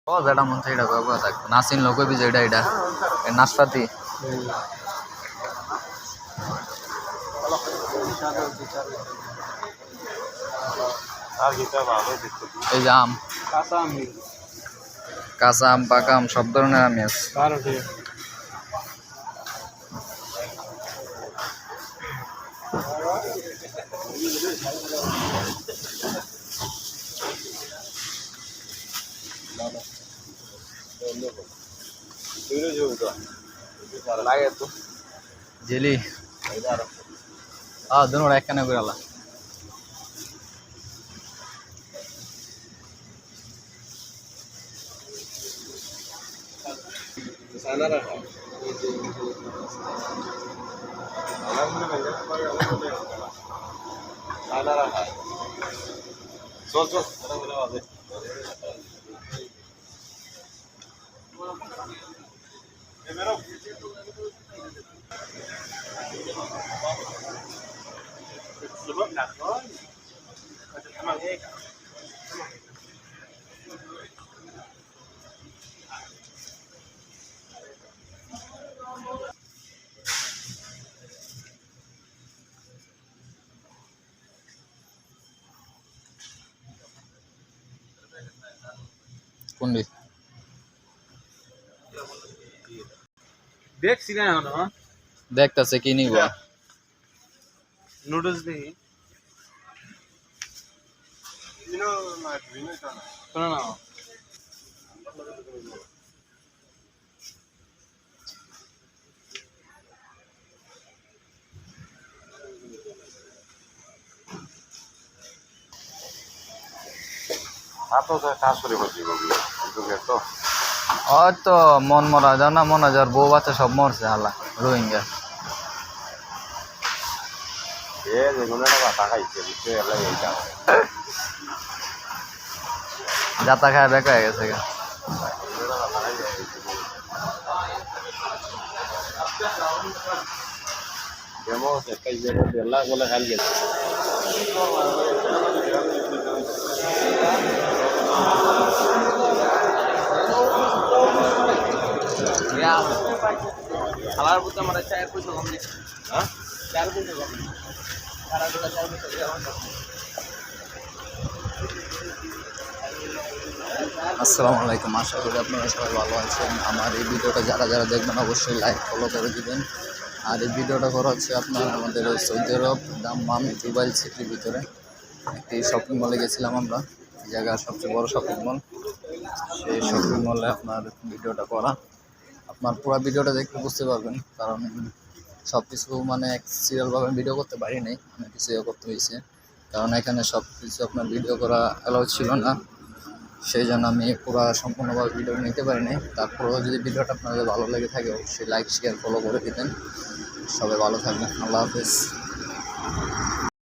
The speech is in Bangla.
ও যেটা মন থেকে এটা কবে থাক নাসিন লোক বি যেটা এটা নাশপাতি এই যে আম কাঁচা আম পাকা আম সব ধরনের আমই আছে জেলি दोनों एक कने করে আলা কোনটি দেখছি না এখন দেখতাছে কি নিব নুডলস দেখি শোনো না হয়তো মন মরা যাও না মনে যাওয়ার বউ বাচ্চা সব মরছে হালা রোহিঙ্গা যাতা খায় বেকা হয়ে গেছে গা খালার বুঝতে আমার চায়ের পয়সা কম দিচ্ছে হ্যাঁ চায়ের পয়সা কম খালার চায়ের পয়সা আসসালামু আলাইকুম আশা করি আপনারা সবাই ভালো আছেন আমার এই ভিডিওটা যারা যারা দেখবেন অবশ্যই লাইক ফলো করে দিবেন আর এই ভিডিওটা করা হচ্ছে আপনার আমাদের সৌদি আরব দাম্মাম দুবাই সিটির ভিতরে একটি শপিং মলে গেছিলাম আমরা এই জায়গার সবচেয়ে বড় শপিং মল সেই শপিং মলে আপনার ভিডিওটা করা আপনার পুরো ভিডিওটা দেখতে বুঝতে পারবেন কারণ সব কিছু মানে এক সিরিয়ালভাবে ভিডিও করতে পারি নাই অনেক কিছু করতে হয়েছে কারণ এখানে সব কিছু আপনার ভিডিও করা অ্যালাউ ছিল না সেই জন্য আমি পুরো সম্পূর্ণভাবে ভিডিও নিতে পারিনি তারপরেও যদি ভিডিওটা আপনাদের ভালো লেগে থাকে অবশ্যই লাইক শেয়ার ফলো করে দিবেন সবাই ভালো থাকবেন আল্লাহ হাফেজ